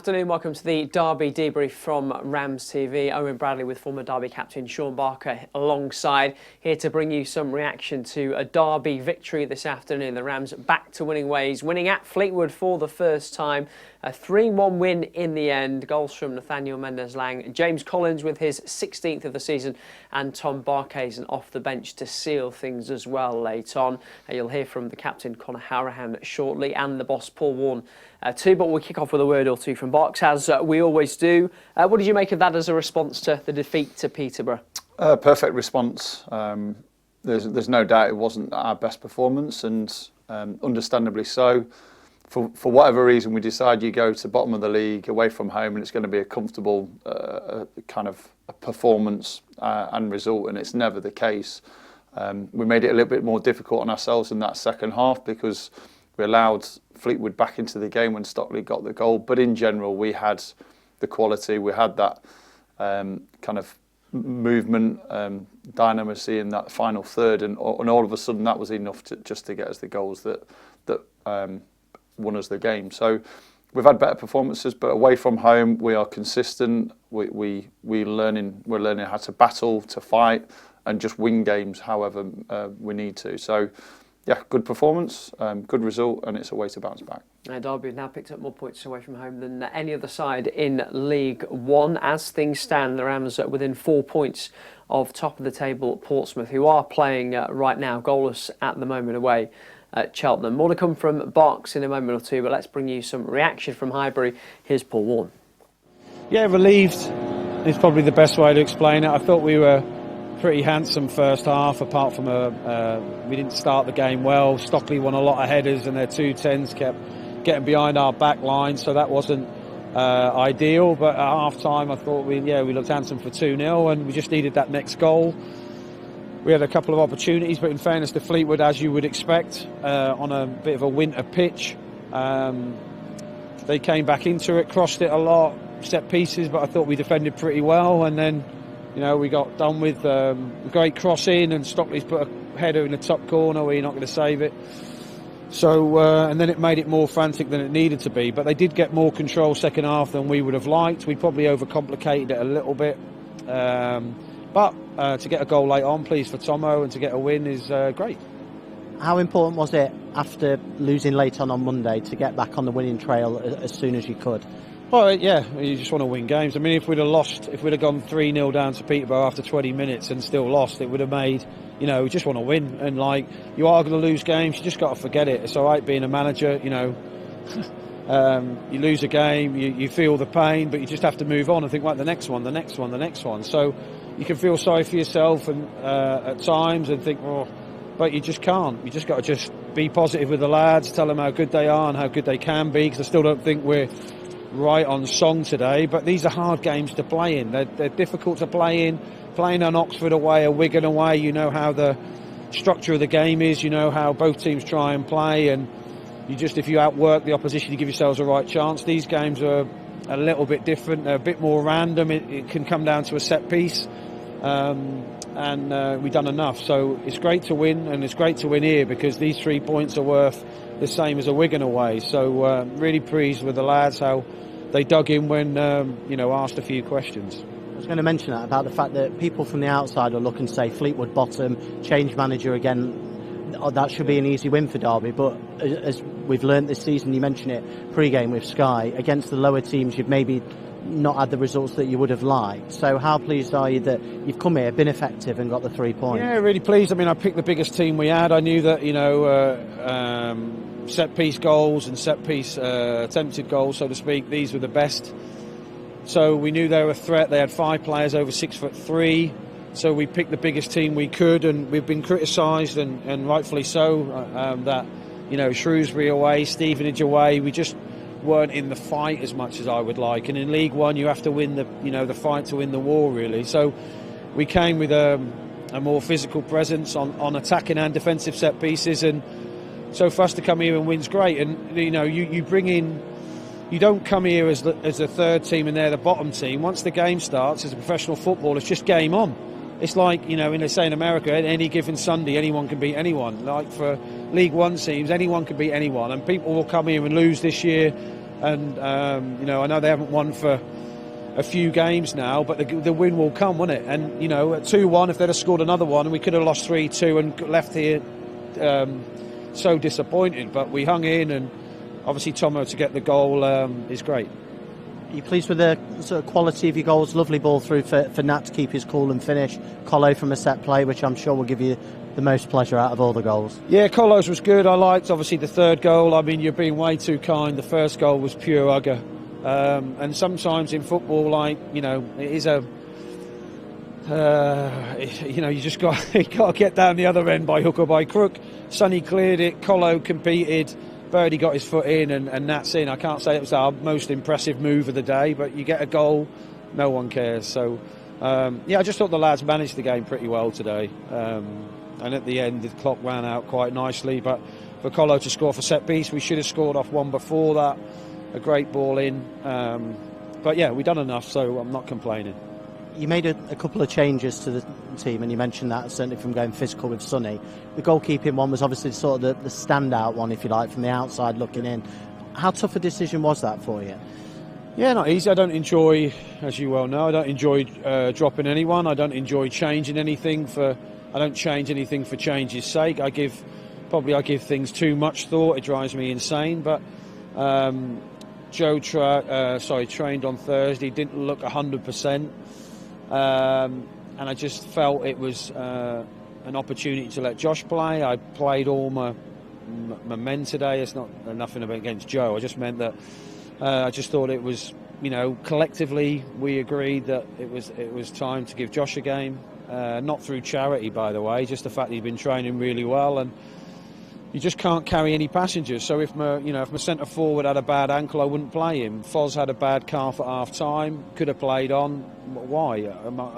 afternoon, welcome to the Derby debrief from RamsTV. Owen Bradley with former Derby captain Shaun Barker alongside, here to bring you some reaction to a Derby victory this afternoon. The Rams back to winning ways, winning at Fleetwood for the first time. A 3-1 win in the end. Goals from Nathaniel Mendez-Lang, James Collins with his 16th of the season, and Tom Barkhuizen off the bench to seal things as well late on. You'll hear from the captain Conor Harahan shortly, and the boss Paul Warne too, but we'll kick off with a word or two from Barks, as we always do. What did you make of that as a response to the defeat to Peterborough? Perfect response. There's no doubt it wasn't our best performance, and understandably so. For whatever reason, we decide you go to bottom of the league away from home and it's going to be a comfortable kind of a performance and result, and it's never the case. We made it a little bit more difficult on ourselves in that second half because we allowed Fleetwood back into the game when Stockley got the goal. But in general, we had the quality, we had that kind of movement, dynamism in that final third, and all of a sudden that was enough just to get us the goals that won us the game. So we've had better performances, but away from home we are consistent. We're learning how to battle, to fight, and just win games however we need to. So yeah, good performance, good result, and it's a way to bounce back. Derby have now picked up more points away from home than any other side in League One. As things stand, the Rams are within 4 points of top of the table Portsmouth, who are playing right now goalless at the moment away at Cheltenham. More to come from Barks in a moment or two, but let's bring you some reaction from Highbury. Here's Paul Warne. Yeah, relieved is probably the best way to explain it. I thought we were pretty handsome first half, apart from we didn't start the game well. Stockley won a lot of headers and their 2-10s kept getting behind our back line, so that wasn't ideal. But at half time I thought we looked handsome for 2-0, and we just needed that next goal. We had a couple of opportunities, but in fairness to Fleetwood, as you would expect, on a bit of a winter pitch, they came back into it, crossed it a lot, set pieces, but I thought we defended pretty well. And then, we got done with a great cross in, and Stockley's put a header in the top corner where you're not going to save it. So, and then it made it more frantic than it needed to be. But they did get more control second half than we would have liked. We probably overcomplicated it a little bit. But to get a goal late on, pleased for Tomo, and to get a win is great. How important was it after losing late on Monday to get back on the winning trail as soon as you could? Well, yeah, you just want to win games. I mean, if we'd have gone 3-0 down to Peterborough after 20 minutes and still lost, it would have made, we just want to win. And you are going to lose games, you just got to forget it. It's all right being a manager, you lose a game, you feel the pain, but you just have to move on and think, right, the next one. So you can feel sorry for yourself and at times and think, but you just can't. You just got to just be positive with the lads, tell them how good they are and how good they can be, because I still don't think we're right on song today. But these are hard games to play in. They're difficult to play in. Playing an Oxford away, a Wigan away, you know how the structure of the game is, you know how both teams try and play, and if you outwork the opposition, you give yourselves a right chance. These games are a little bit different. They're a bit more random. It can come down to a set piece, and we've done enough. So it's great to win, and it's great to win here because these 3 points are worth the same as a Wigan away. So really pleased with the lads, how they dug in when asked a few questions. I was going to mention that, about the fact that people from the outside are looking to say Fleetwood bottom, change manager again. That should be an easy win for Derby, but as we've learnt this season, you mentioned it pre-game with Sky, against the lower teams you've maybe not had the results that you would have liked. So how pleased are you that you've come here, been effective and got the 3 points? Yeah, really pleased. I mean, I picked the biggest team we had. I knew that, set-piece goals and set-piece attempted goals, so to speak, these were the best. So we knew they were a threat. They had 5 players over 6'3". So we picked the biggest team we could, and we've been criticised, and rightfully so, that, Shrewsbury away, Stevenage away, we just weren't in the fight as much as I would like. And in League One, you have to win the fight to win the war, really. So we came with a more physical presence on attacking and defensive set pieces, and so for us to come here and win's great. And you bring in. You don't come here as the third team and they're the bottom team. Once the game starts, as a professional football, it's just game on. It's like, when they say in America, any given Sunday, anyone can beat anyone. Like for League One teams, anyone can beat anyone. And people will come here and lose this year And you know, I know they haven't won for a few games now, but the win will come, won't it? And you know, at 2-1, if they'd have scored another one, we could have lost 3-2 and left here so disappointed. But we hung in, and obviously Tomo to get the goal is great. Are you pleased with the sort of quality of your goals? Lovely ball through for Nat to keep his cool and finish. Colo from a set play, which I'm sure will give you the most pleasure out of all the goals. Yeah, Colo's was good. I liked, obviously, the third goal. I mean, you're being way too kind. The first goal was pure Ugger. And sometimes in football, like, you know, it is a... you know, you just got to get down the other end by hook or by crook. Sonny cleared it. Colo competed. Birdie got his foot in, and Nat's in. I can't say it was our most impressive move of the day, but you get a goal, no one cares. So, yeah, I just thought the lads managed the game pretty well today. And at the end, the clock ran out quite nicely. But for Colo to score for set piece, we should have scored off one before that. A great ball in. But yeah, we've done enough, so I'm not complaining. You made a couple of changes to the team, and you mentioned that certainly from going physical with Sonny. The goalkeeping one was obviously sort of the standout one, if you like, from the outside looking in. How tough a decision was that for you? Yeah, not easy. I don't enjoy, as you well know, I don't enjoy dropping anyone. I don't enjoy changing anything I don't change anything for change's sake. I give things too much thought. It drives me insane. But Joe trained on Thursday, didn't look 100%. And I just felt it was an opportunity to let Josh play. I played all my men today. It's not nothing against Joe. I just meant that I just thought it was, you know, collectively we agreed that it was time to give Josh a game. Not through charity, by the way, just the fact that he's been training really well, and you just can't carry any passengers. So if my centre forward had a bad ankle, I wouldn't play him. Foz had a bad calf at half time, could have played on. Why?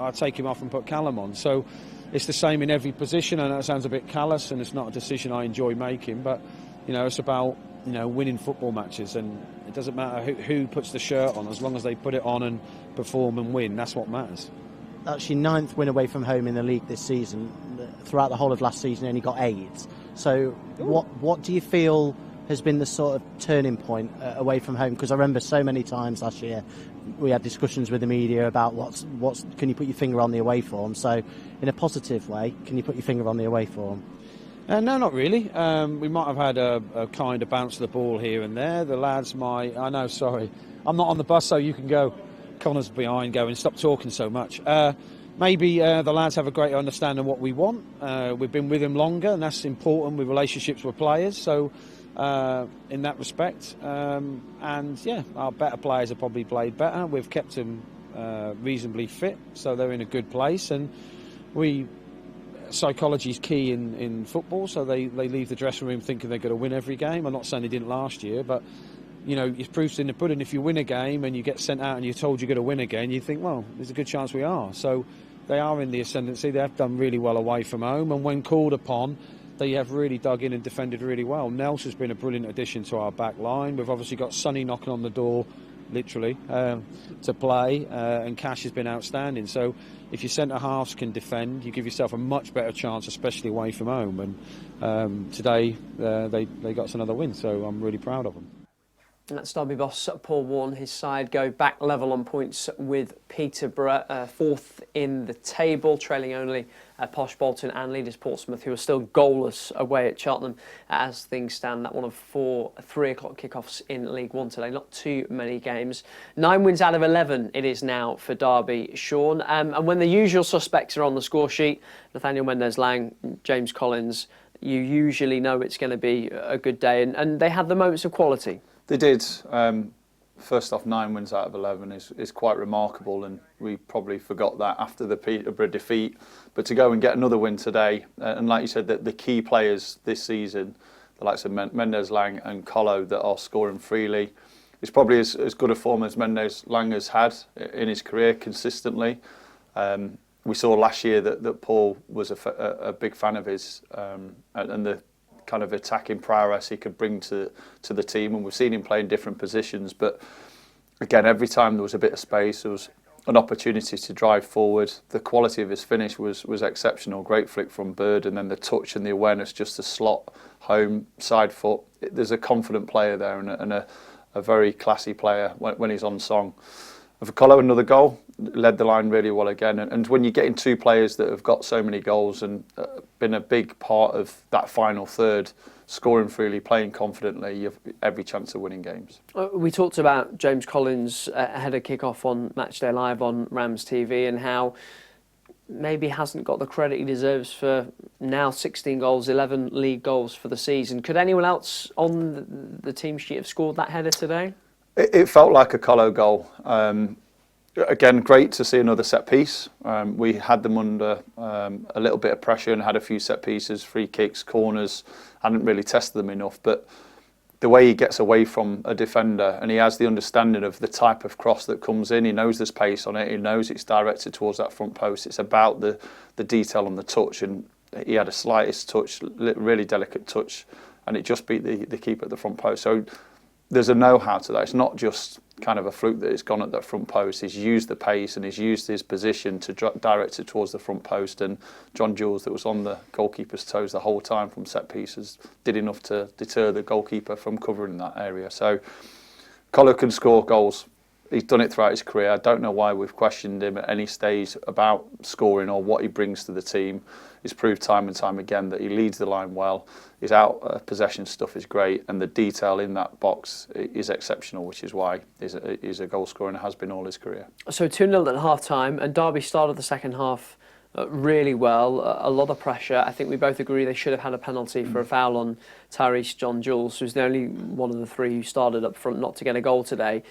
I'd take him off and put Callum on. So it's the same in every position. I know it sounds a bit callous, and it's not a decision I enjoy making, but you know, it's about, you know, winning football matches, and it doesn't matter who puts the shirt on, as long as they put it on and perform and win. That's what matters. That's your 9th win away from home in the league this season. Throughout the whole of last season, only got 8. So what do you feel has been the sort of turning point away from home? Because I remember so many times last year we had discussions with the media about what's can you put your finger on the away form? So in a positive way, can you put your finger on the away form? No, not really. We might have had a kind of bounce of the ball here and there. The lads might... I know, sorry. I'm not on the bus, so you can go. Connor's behind going, stop talking so much. Maybe the lads have a greater understanding of what we want. We've been with them longer, and that's important with relationships with players. So in that respect, and yeah, our better players have probably played better. We've kept them reasonably fit, so they're in a good place. And psychology is key in football, so they leave the dressing room thinking they're going to win every game. I'm not saying they didn't last year, but you know, it's proof's in the pudding. If you win a game and you get sent out and you're told you're going to win again, you think, well, there's a good chance we are. So they are in the ascendancy. They have done really well away from home, and when called upon, they have really dug in and defended really well. Nels has been a brilliant addition to our back line. We've obviously got Sonny knocking on the door, literally, to play, and Cash has been outstanding. So if your centre-halves can defend, you give yourself a much better chance, especially away from home. And today they got us another win, so I'm really proud of them. And that's Derby boss Paul Warne. His side go back level on points with Peterborough, 4th in the table, trailing only Posh Bolton and leaders Portsmouth, who are still goalless away at Cheltenham as things stand. That one of 4 3 o'clock kickoffs in League One today. Not too many games. 9 wins out of 11 it is now for Derby, Shaun. And when the usual suspects are on the score sheet, Nathaniel Mendez-Lang, James Collins, you usually know it's going to be a good day. And they had the moments of quality. They did. First off, 9 wins out of 11 is quite remarkable, and we probably forgot that after the Peterborough defeat. But to go and get another win today, and like you said, the key players this season, the likes of Mendez-Lang and Colo, that are scoring freely, it's probably as good a form as Mendez-Lang has had in his career consistently. We saw last year that Paul was a big fan of his, and the kind of attacking prowess he could bring to the team, and we've seen him play in different positions, but again, every time there was a bit of space, there was an opportunity to drive forward. The quality of his finish was exceptional. Great flick from Bird, and then the touch and the awareness just to slot home side foot. There's a confident player there, and a very classy player when he's on song. And for Colo, another goal, led the line really well again. And when you're getting two players that have got so many goals and been a big part of that final third, scoring freely, playing confidently, you've every chance of winning games. We talked about James Collins ahead of kick-off on Matchday Live on RamsTV and how maybe hasn't got the credit he deserves for now 16 goals, 11 league goals for the season. Could anyone else on the team sheet have scored that header today? It felt like a Colo goal. Again, great to see another set piece. We had them under a little bit of pressure and had a few set pieces, free kicks, corners. Hadn't really tested them enough, but the way he gets away from a defender and he has the understanding of the type of cross that comes in, he knows there's pace on it, he knows it's directed towards that front post. It's about the detail on the touch, and he had a slightest touch, really delicate touch, and it just beat the keeper at the front post. So there's a know-how to that. It's not just kind of a fluke that it's gone at that front post. He's used the pace and he's used his position to direct it towards the front post. And John Jules, that was on the goalkeeper's toes the whole time from set pieces, did enough to deter the goalkeeper from covering that area. So Colo can score goals. He's done it throughout his career. I don't know why we've questioned him at any stage about scoring or what he brings to the team. He's proved time and time again that he leads the line well. His out possession stuff is great, and the detail in that box is exceptional, which is why he's a goal scorer and has been all his career. So 2-0 at half-time, and Derby started the second half really well. A lot of pressure. I think we both agree they should have had a penalty for a foul on Tyrese John Jules, who's the only one of the three who started up front not to get a goal today.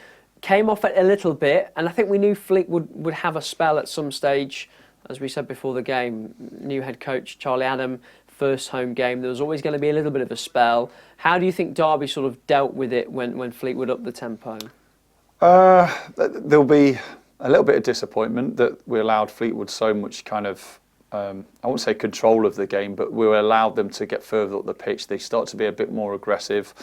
Came off it a little bit, and I think we knew Fleetwood would have a spell at some stage. As we said before the game, new head coach Charlie Adam, first home game, there was always going to be a little bit of a spell. How do you think Derby sort of dealt with it when Fleetwood upped the tempo? There'll be a little bit of disappointment that we allowed Fleetwood so much kind of, I won't say control of the game, but we allowed them to get further up the pitch. They start to be a bit more aggressive.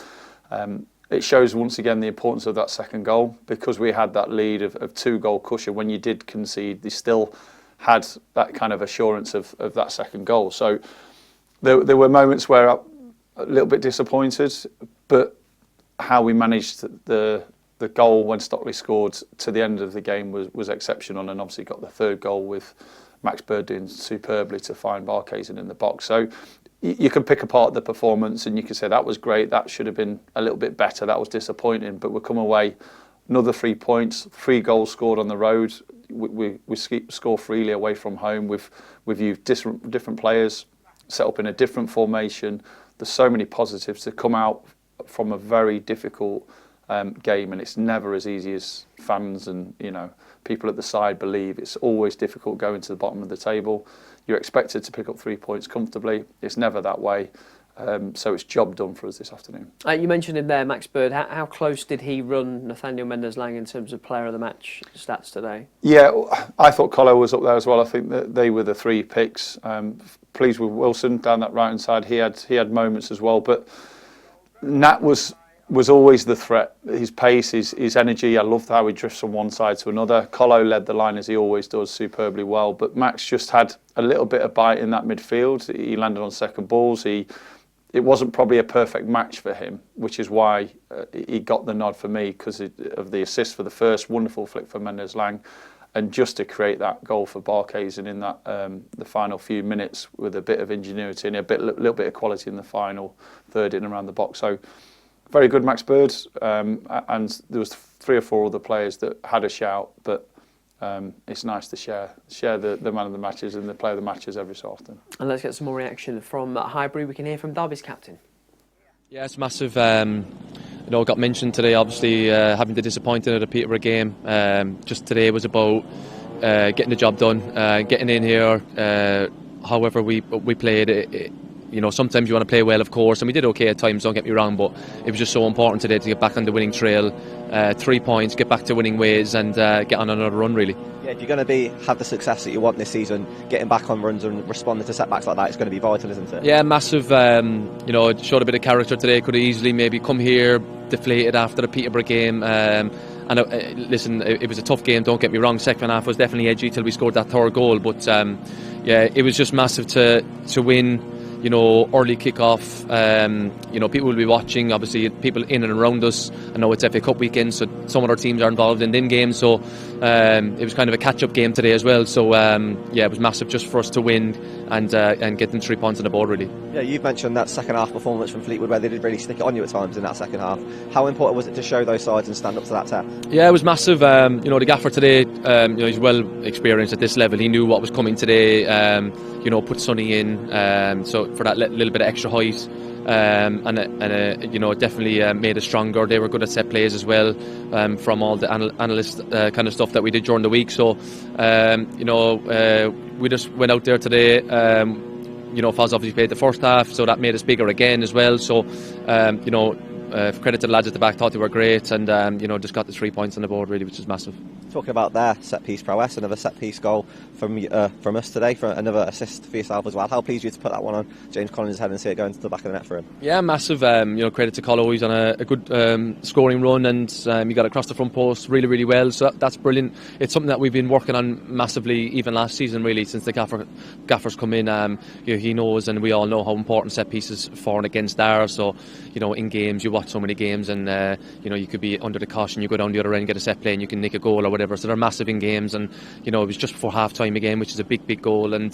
It shows once again the importance of that second goal, because we had that lead of 2-goal cushion. When you did concede, they still had that kind of assurance of that second goal. So there were moments where I'm a little bit disappointed, but how we managed the goal when Stockley scored to the end of the game was exceptional, and obviously got the third goal with Max Bird doing superbly to find Barkhuizen in the box. So you can pick apart the performance and you can say that was great, that should have been a little bit better, that was disappointing, but we'll come away another 3 points, 3 goals scored on the road. We score freely away from home. We've used different players, set up in a different formation. There's so many positives to come out from a very difficult game, and it's never as easy as fans and people at the side believe. It's always difficult going to the bottom of the table. You're expected to pick up 3 points comfortably. It's never that way. So it's job done for us this afternoon. You mentioned him there, Max Bird. How close did he run Nathaniel Mendes-Lang in terms of player of the match stats today? Yeah, I thought Colo was up there as well. I think that they were the 3 picks. Pleased with Wilson down that right hand side. He had moments as well, but Nat was always the threat. His pace, his energy. I loved how he drifts from one side to another. Colo led the line as he always does superbly well, but Max just had a little bit of bite in that midfield. He landed on second balls. It wasn't probably a perfect match for him, which is why he got the nod for me, because of the assist for the first, wonderful flick for Mendes-Lang, and just to create that goal for Barkhuizen in that the final few minutes with a bit of ingenuity and a little bit of quality in the final third in and around the box. So very good, Max Bird, and there was 3 or 4 other players that had a shout, but it's nice to share the man of the matches and the player of the matches every so often. And let's get some more reaction from Highbury. We can hear from Derby's captain. Yeah, it's massive. Got mentioned today, obviously, having the disappointing of the Peterborough game. Just today was about getting the job done, getting in here. However we played it. Sometimes you want to play well, of course, and we did okay at times, don't get me wrong, but it was just so important today to get back on the winning trail, 3 points, get back to winning ways, and get on another run, really. Yeah, if you're going to have the success that you want this season, getting back on runs and responding to setbacks like that is going to be vital, isn't it? Yeah, massive. It showed a bit of character today. Could have easily maybe come here deflated after the Peterborough game. Listen, it was a tough game, don't get me wrong. Second half was definitely edgy till we scored that third goal, but it was just massive to win. you know, early kick-off. You know, people will be watching, obviously, people in and around us. I know it's FA Cup weekend, so some other teams are involved in them games, so it was kind of a catch-up game today as well. So, yeah, it was massive just for us to win and get them 3 points on the board, really. Yeah, you've mentioned that second half performance from Fleetwood where they did really stick it on you at times in that second half. How important was it to show those sides and stand up to that test? Yeah, it was massive. You know, the gaffer today, you know, he's well experienced at this level. He knew what was coming today. You know, put Sonny in, so for that little bit of extra height, and you know, it definitely made us stronger. They were good at set plays as well, from all the analyst kind of stuff that we did during the week. So, you know, we just went out there today. You know, Foz obviously played the first half, so that made us bigger again as well. So, you know, credit to the lads at the back, thought they were great, and you know, just got the 3 points on the board really, which is massive. Talking about their set piece prowess, another set piece goal from us today, for another assist for yourself as well. How pleased are you to put that one on James Collins' head and see it going to the back of the net for him? Yeah, massive. You know, credit to Colo. He's on a good scoring run, and he got across the front post really, really well. So that's brilliant. It's something that we've been working on massively, even last season, really, since the gaffer's come in. You know, he knows, and we all know how important set pieces for and against are. So, you know, in games, you watch so many games, and you know, you could be under the caution, you go down the other end, get a set play, and you can nick a goal or whatever. So they're massive in games, and you know, it was just before half time again, which is a big goal, and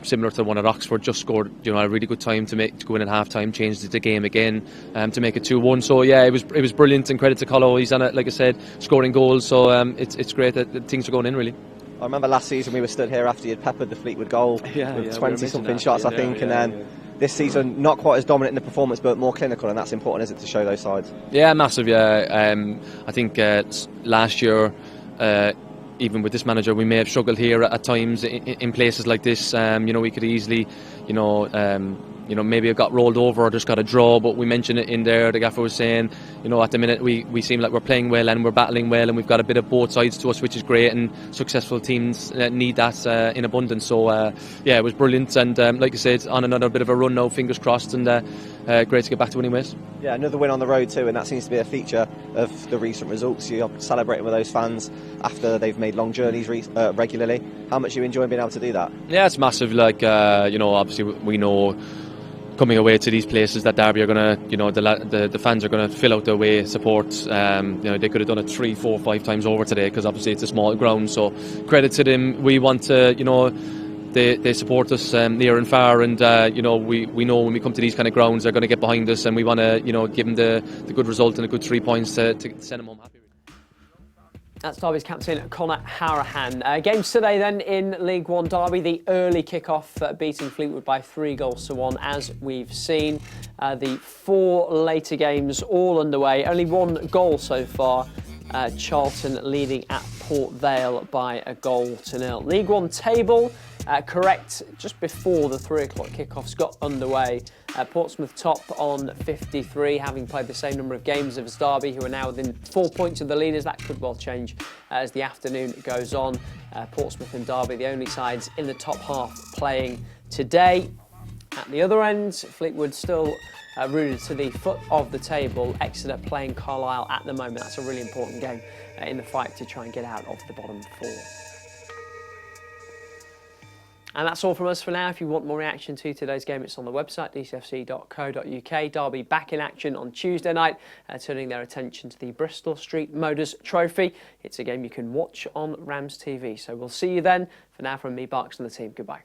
similar to the one at Oxford, just scored, you know, a really good time to go in at half time, changed the game again, to make it 2-1. So yeah, it was brilliant, and credit to Colo. He's on it, like I said, scoring goals. So it's great that things are going in really. I remember last season we were stood here after you'd peppered the Fleetwood goal with 20-something shots, I think, and then this season not quite as dominant in the performance, but more clinical, and that's important, isn't it, to show those sides? Yeah, massive. Yeah, I think last year, even with this manager, we may have struggled here at times in places like this. You know, we could easily, you know, maybe have got rolled over or just got a draw, but we mentioned it in there. The gaffer was saying, you know, at the minute we seem like we're playing well and we're battling well, and we've got a bit of both sides to us, which is great, and successful teams need that in abundance. So yeah, it was brilliant, and like I said, on another bit of a run now, fingers crossed, and great to get back to winning ways. Yeah, another win on the road too, and that seems to be a feature of the recent results. You're celebrating with those fans after they've made long journeys regularly. How much are you enjoying being able to do that? Yeah, it's massive. Like you know, obviously we know, coming away to these places that Derby are going to, you know, the fans are going to fill out their away support. You know, they could have done it 3, 4, 5 times over today, because obviously it's a small ground. So credit to them. We want to, you know, they support us near and far, and you know, we know when we come to these kind of grounds they're going to get behind us, and we want to, you know, give them the good result and a good 3 points to send them home happy. That's Derby's captain Conor Harahan. Games today then in League One. Derby, the early kick-off, beating Fleetwood by 3-1, as we've seen. The 4 later games all underway. Only 1 goal so far. Charlton leading at Port Vale by 1-0. League One table, correct just before the 3 o'clock kickoffs got underway. Portsmouth top on 53, having played the same number of games as Derby, who are now within 4 points of the leaders. That could well change as the afternoon goes on. Portsmouth and Derby, the only sides in the top half playing today. At the other end, Fleetwood still rooted to the foot of the table. Exeter playing Carlisle at the moment. That's a really important game in the fight to try and get out of the bottom 4. And that's all from us for now. If you want more reaction to today's game, it's on the website, dcfc.co.uk. Derby back in action on Tuesday night, turning their attention to the Bristol Street Motors Trophy. It's a game you can watch on RamsTV. So we'll see you then. For now, from me, Barks, and the team, goodbye.